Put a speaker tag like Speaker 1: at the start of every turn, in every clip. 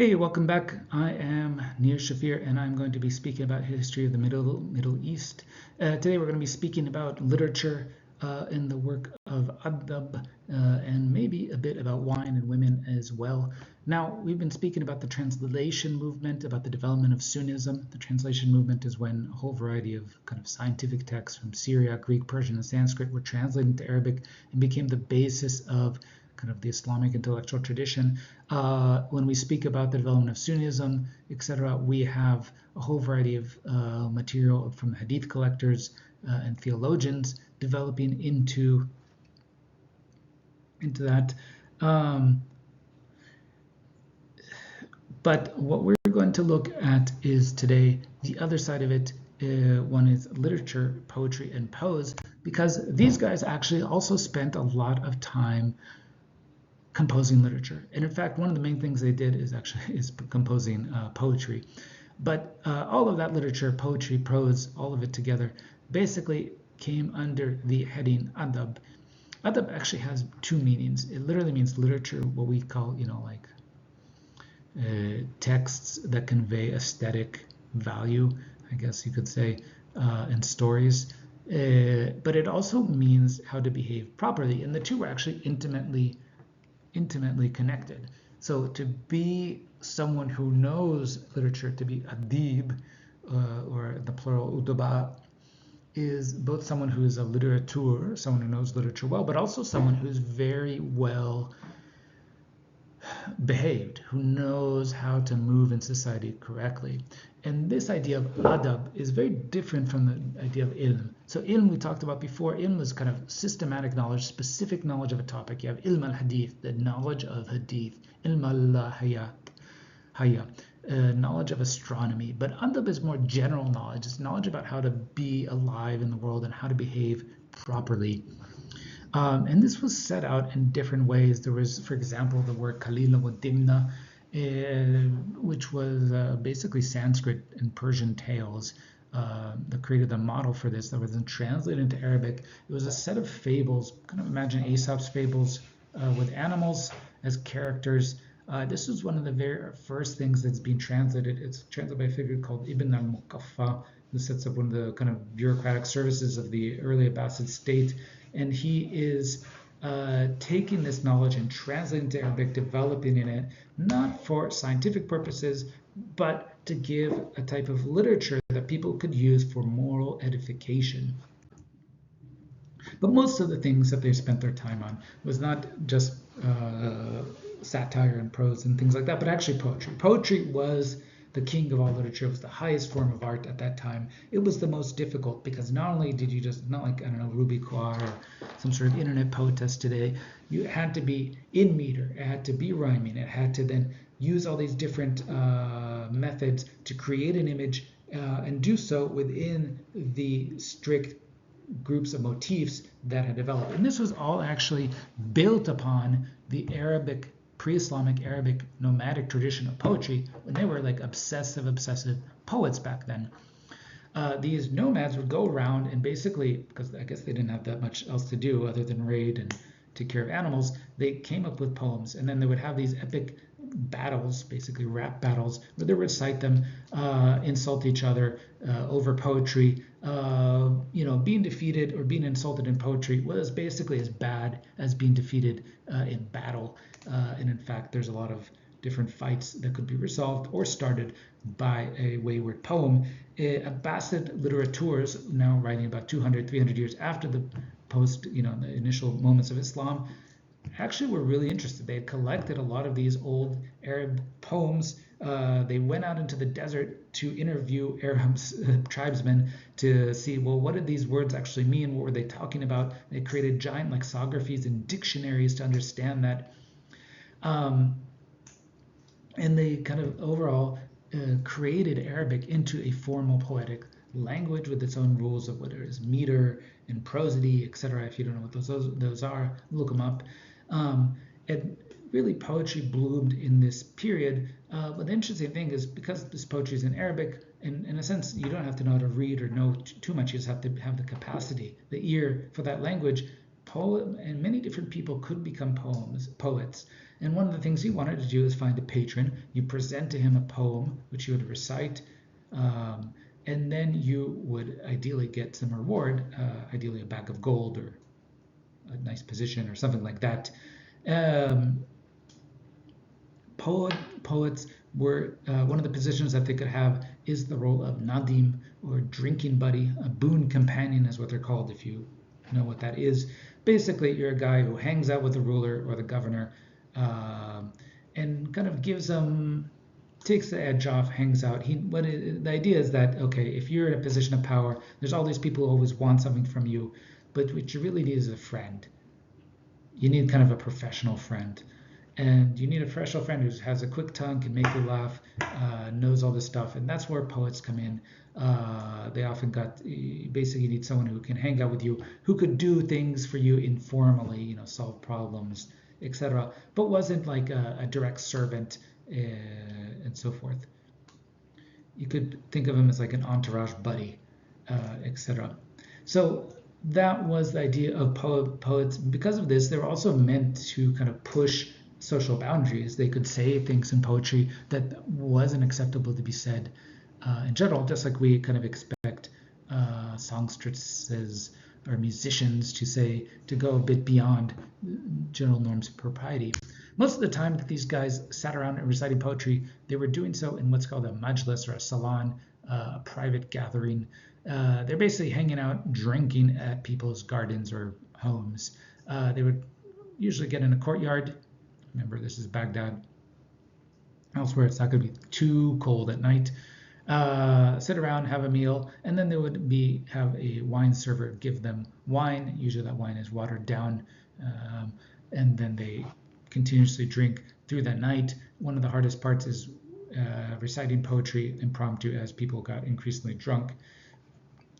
Speaker 1: Hey, welcome back. I am Nir Shafir, and I'm going to be speaking about history of the Middle East. Today, we're going to be speaking about literature in the work of Adab, and maybe a bit about wine and women as well. Now, we've been speaking about the translation movement, about the development of Sunnism. The translation movement is when a whole variety of kind of scientific texts from Syriac, Greek, Persian, and Sanskrit were translated into Arabic and became the basis of kind of the Islamic intellectual tradition. When we speak about the development of Sunnism, etc., we have a whole variety of material from hadith collectors and theologians developing into that. But what we're going to look at is today the other side of it. One is literature, poetry, and prose, because these guys actually also spent a lot of time composing literature. And in fact, one of the main things they did is composing poetry. But all of that literature, poetry, prose, all of it together, basically came under the heading Adab. Adab actually has two meanings. It literally means literature, what we call, like texts that convey aesthetic value, I guess you could say, and stories. But it also means how to behave properly. And the two were actually intimately connected. So to be someone who knows literature, to be adib, or the plural udaba, is both someone who is a literateur, someone who knows literature well, but also someone who's very well behaved, who knows how to move in society correctly. And this idea of adab is very different from the idea of ilm. So ilm we talked about before. Ilm is kind of systematic knowledge, specific knowledge of a topic. You have ilm al-hadith, the knowledge of hadith. Ilm al-hayat, knowledge of astronomy. But adab is more general knowledge. It's knowledge about how to be alive in the world and how to behave properly. And this was set out in different ways. There was, for example, the word kalila wa dimna, which was basically Sanskrit and Persian tales that created the model for this, that was then translated into Arabic. It was a set of fables, kind of imagine Aesop's fables with animals as characters. This was one of the very first things that's being translated. It's translated by a figure called Ibn al-Muqaffa, who sets up one of the kind of bureaucratic services of the early Abbasid state. And he is taking this knowledge and translating it to Arabic, developing in it, not for scientific purposes, but to give a type of literature that people could use for moral edification. But most of the things that they spent their time on was not just satire and prose and things like that, but actually poetry. Poetry was the king of all literature. It was the highest form of art at that time. It was the most difficult because not only did you just, not like, I don't know, Ruby Kaur or some sort of internet poetess today, you had to be in meter, it had to be rhyming, it had to then use all these different methods to create an image and do so within the strict groups of motifs that had developed. And this was all actually built upon the Arabic, pre-Islamic Arabic nomadic tradition of poetry, when they were like obsessive poets back then. These nomads would go around and basically, because I guess they didn't have that much else to do other than raid and take care of animals, they came up with poems, and then they would have these epic battles, basically rap battles, where they recite them, insult each other over poetry. Being defeated or being insulted in poetry was basically as bad as being defeated in battle. And in fact, there's a lot of different fights that could be resolved or started by a wayward poem. Abbasid literateurs, now writing about 200, 300 years after the the initial moments of Islam, actually were really interested. They had collected a lot of these old Arab poems. They went out into the desert to interview Arab tribesmen to see, well, what did these words actually mean? What were they talking about? They created giant lexicographies and dictionaries to understand that. And they kind of overall created Arabic into a formal poetic language with its own rules of whether it's meter and prosody, etc. If you don't know what those are, look them up. And really poetry bloomed in this period. But the interesting thing is, because this poetry is in Arabic, and in a sense, you don't have to know how to read or know too much. You just have to have the capacity, the ear for that language. and many different people could become poets. And one of the things he wanted to do is find a patron. You present to him a poem, which you would recite, and then you would ideally get some reward, ideally a bag of gold or a nice position or something like that. Um, Poets were one of the positions that they could have is the role of nadim, or drinking buddy. A boon companion is what they're called, if you know what that is. Basically, you're a guy who hangs out with the ruler or the governor, and kind of gives them, takes the edge off, hangs out. The idea is that, okay, if you're in a position of power, there's all these people who always want something from you, but what you really need is a friend. You need kind of a professional friend. And you need a professional friend who has a quick tongue, can make you laugh, knows all this stuff. And that's where poets come in. They often basically need someone who can hang out with you, who could do things for you informally, solve problems, etc. But wasn't like a direct servant, and so forth. You could think of him as like an entourage buddy, etc. So that was the idea of poets. Because of this, they were also meant to kind of push social boundaries. They could say things in poetry that wasn't acceptable to be said in general, just like we kind of expect songstresses or musicians to go a bit beyond general norms of propriety. Most of the time that these guys sat around and reciting poetry, they were doing so in what's called a majlis, or a salon, a private gathering. They're basically hanging out, drinking at people's gardens or homes. They would usually get in a courtyard. Remember, this is Baghdad. Elsewhere, it's not going to be too cold at night. Sit around, have a meal, and then they would have a wine server give them wine. Usually that wine is watered down, and then they continuously drink through that night. One of the hardest parts is reciting poetry impromptu as people got increasingly drunk.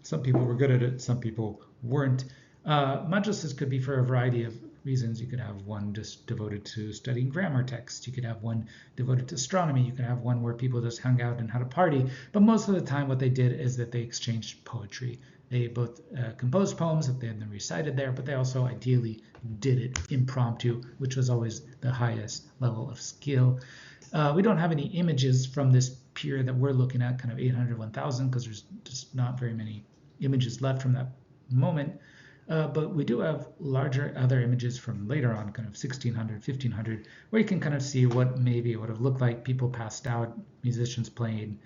Speaker 1: Some people were good at it, some people weren't. Majlises could be for a variety of reasons. You could have one just devoted to studying grammar texts. You could have one devoted to astronomy. You could have one where people just hung out and had a party. But most of the time what they did is that they exchanged poetry. They both composed poems that they then recited there, but they also ideally did it impromptu, which was always the highest level of skill. We don't have any images from this period that we're looking at, kind of 800, 1000, because there's just not very many images left from that moment. But we do have larger other images from later on, kind of 1600, 1500, where you can kind of see what maybe it would have looked like. People passed out, musicians playing,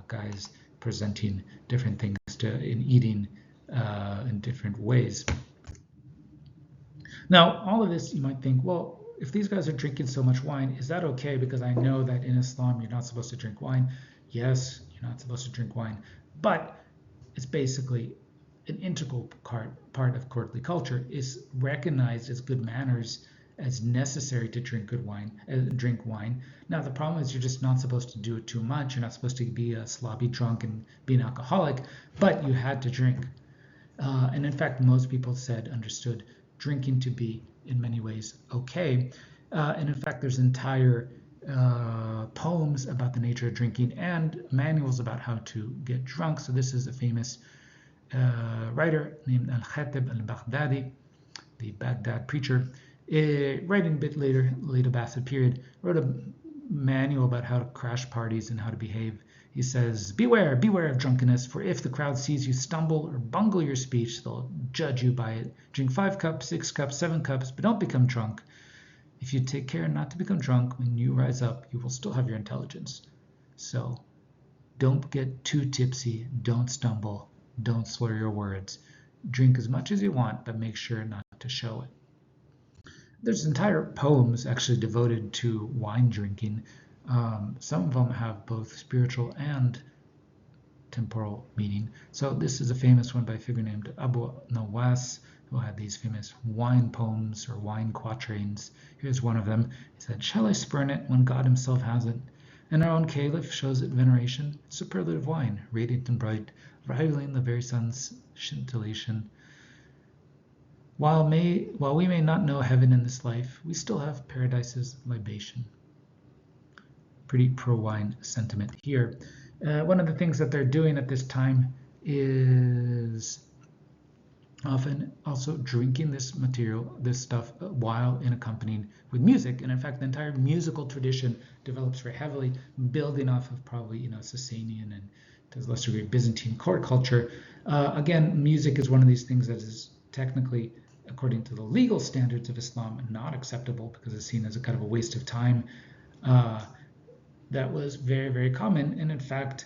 Speaker 1: guys presenting different things in eating in different ways. Now, all of this, you might think, well, if these guys are drinking so much wine, is that okay? Because I know that in Islam, you're not supposed to drink wine. Yes, you're not supposed to drink wine, but it's basically an integral part of courtly culture. Is recognized as good manners, as necessary to drink wine. Now the problem is you're just not supposed to do it too much. You're not supposed to be a sloppy drunk and be an alcoholic, but you had to drink. And in fact, most people understood drinking to be in many ways okay. And in fact, there's entire poems about the nature of drinking and manuals about how to get drunk. So this is a famous writer named Al-Khatib al-Baghdadi, the Baghdad preacher, writing a bit later, late Abbasid period, wrote a manual about how to crash parties and how to behave. He says, beware of drunkenness, for if the crowd sees you stumble or bungle your speech, they'll judge you by it. Drink 5 cups, 6 cups, 7 cups, but don't become drunk. If you take care not to become drunk, when you rise up, you will still have your intelligence. So don't get too tipsy, don't stumble, don't slur your words. Drink as much as you want, but make sure not to show it. There's entire poems actually devoted to wine drinking. Some of them have both spiritual and temporal meaning. So this is a famous one by a figure named Abu Nawas, who had these famous wine poems or wine quatrains. Here's one of them. He said, "Shall I spurn it when God himself has it? And our own caliph shows it veneration, superlative wine, radiant and bright, rivaling the very sun's scintillation. While we may not know heaven in this life, we still have paradise's libation." Pretty pro-wine sentiment here. One of the things that they're doing at this time is often also drinking this material, this stuff, while in accompanied with music. And in fact, the entire musical tradition develops very heavily, building off of probably, Sasanian and to a lesser degree Byzantine court culture. Again, music is one of these things that is technically, according to the legal standards of Islam, not acceptable because it's seen as a kind of a waste of time. That was very, very common. And in fact,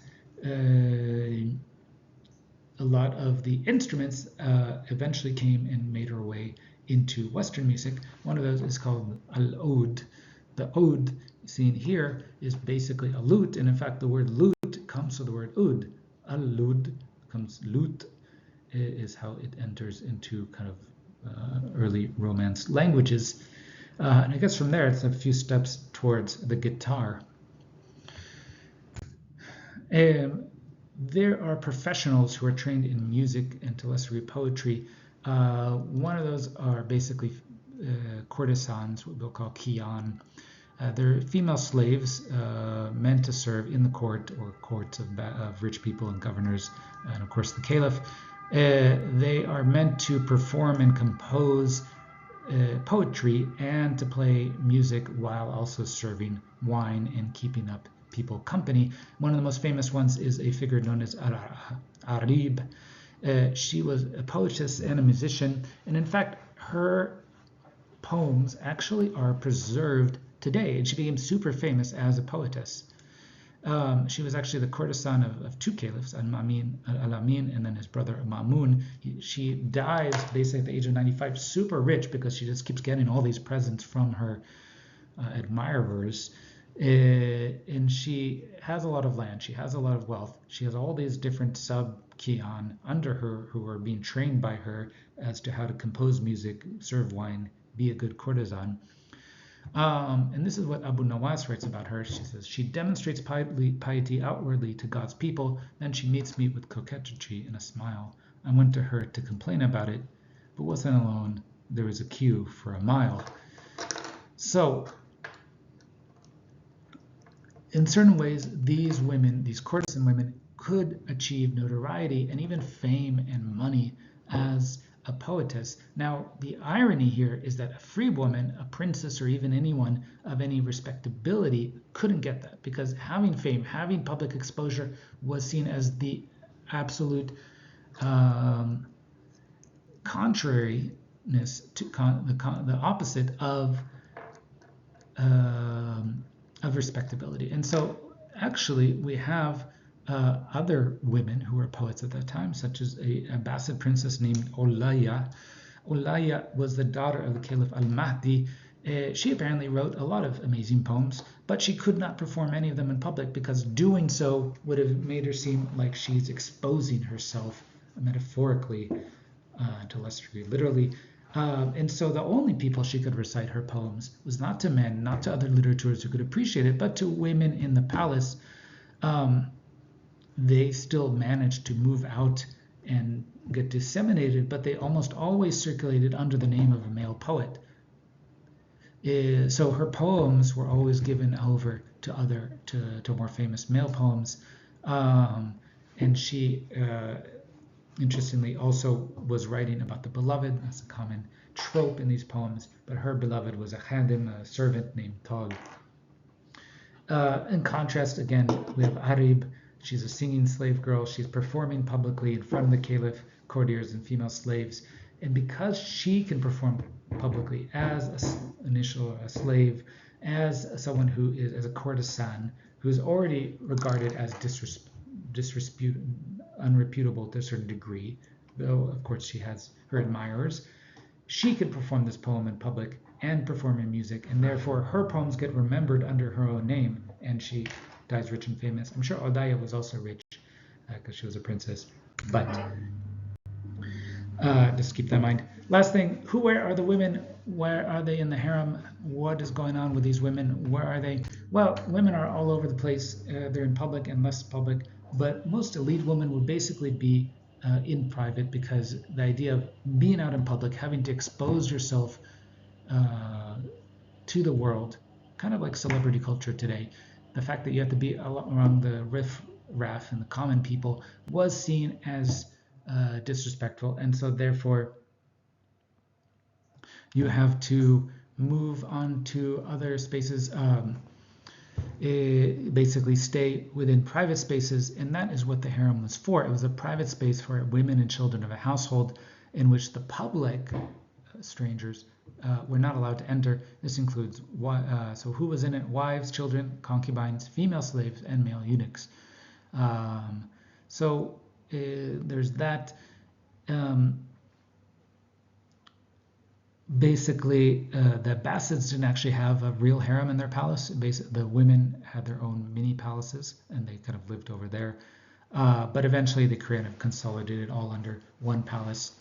Speaker 1: a lot of the instruments eventually came and made their way into Western music. One of those is called al-oud. The oud seen here is basically a lute, and in fact the word lute comes from the word oud. Al-lud comes lute, is how it enters into kind of early Romance languages. And I guess from there it's a few steps towards the guitar. There are professionals who are trained in music and to lesser degree poetry. One of those are basically courtesans, what we'll call kian. They're female slaves meant to serve in the court or courts of rich people and governors, and of course the caliph. They are meant to perform and compose poetry and to play music while also serving wine and keeping up people company. One of the most famous ones is a figure known as Adab. She was a poetess and a musician, and in fact her poems actually are preserved today, and she became super famous as a poetess. She was actually the courtesan of two caliphs, Al-Amin and then his brother Ma'mun. She dies basically at the age of 95, super rich because she just keeps getting all these presents from her admirers. And she has a lot of land, she has a lot of wealth, she has all these different sub-kian under her who are being trained by her as to how to compose music, serve wine, be a good courtesan. And this is what Abu Nawas writes about her. She says, she demonstrates piety outwardly to God's people, then she meets me with coquetry and a smile. I went to her to complain about it, but wasn't alone. There was a queue for a mile. So in certain ways, these women, these courtesan women, could achieve notoriety and even fame and money as a poetess. Now, the irony here is that a free woman, a princess, or even anyone of any respectability couldn't get that, because having fame, having public exposure was seen as the absolute contrariness to the opposite of respectability. And so actually we have other women who were poets at that time, such as a Abbasid princess named Olaya. Olaya was the daughter of the Caliph al-Mahdi. She apparently wrote a lot of amazing poems, but she could not perform any of them in public because doing so would have made her seem like she's exposing herself metaphorically, to a lesser degree literally. And so the only people she could recite her poems was not to men, not to other literateurs who could appreciate it, but to women in the palace. They still managed to move out and get disseminated, but they almost always circulated under the name of a male poet. So her poems were always given over to more famous male poems. And she interestingly also was writing about the beloved. That's a common trope in these poems, but her beloved was a khadim, a servant named Tag. In contrast, again, we have Arib. She's a singing slave girl. She's performing publicly in front of the caliph, courtiers, and female slaves. And because she can perform publicly as a slave, as someone who is as a courtesan, who is already regarded as unreputable to a certain degree, though of course she has her admirers, she could perform this poem in public and perform in music, and therefore her poems get remembered under her own name, and she dies rich and famous. I'm sure Odaya was also rich because she was a princess, but just keep that in mind. Last thing, where are the women? Where are they in the harem? What is going on with these women? Where are they? Well, women are all over the place. They're in public and less public, but most elite women would basically be in private, because the idea of being out in public, having to expose yourself to the world, kind of like celebrity culture today, the fact that you have to be around the riff raff and the common people was seen as disrespectful, and so therefore you have to move on to other spaces, basically stay within private spaces, and that is what the harem was for. It was a private space for women and children of a household in which the public, strangers, were not allowed to enter. This includes, so who was in it? Wives, children, concubines, female slaves, and male eunuchs. So there's that. Basically, the Abbasids didn't actually have a real harem in their palace. Basically, the women had their own mini palaces, and they kind of lived over there. But eventually, they kind of consolidated all under one palace.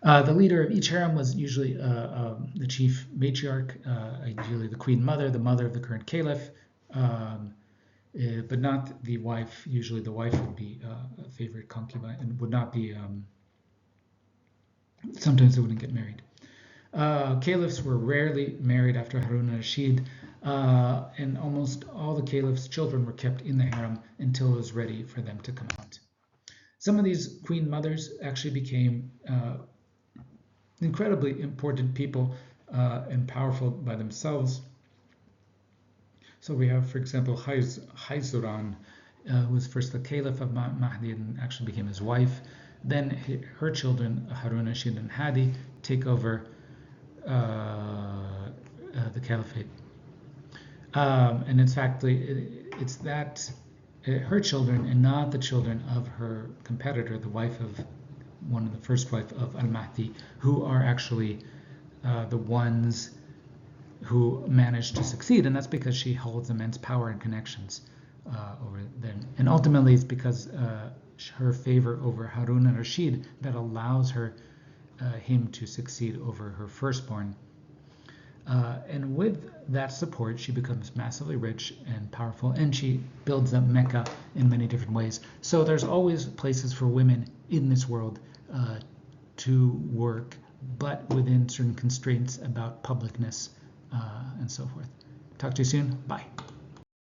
Speaker 1: The leader of each harem was usually the chief matriarch, ideally the queen mother, the mother of the current caliph, but not the wife. Usually, the wife would be a favorite concubine and would not be. Sometimes they wouldn't get married. Caliphs were rarely married after Harun al-Rashid, and almost all the caliphs' children were kept in the harem until it was ready for them to come out. Some of these queen mothers actually became incredibly important people and powerful by themselves. So we have, for example, Hayzuran, who was first the caliph of Mahdi and actually became his wife. Then her children, Harun al-Rashid and Hadi, take over the caliphate. And in fact, it's that her children and not the children of her competitor, the wife of one of the first wife of al-Mahdi, who are actually the ones who managed to succeed. And that's because she holds immense power and connections over them. And ultimately, it's because her favor over Harun al-Rashid that allows him to succeed over her firstborn. And with that support, she becomes massively rich and powerful, and she builds up Mecca in many different ways. So there's always places for women in this world to work, but within certain constraints about publicness and so forth. Talk to you soon. Bye.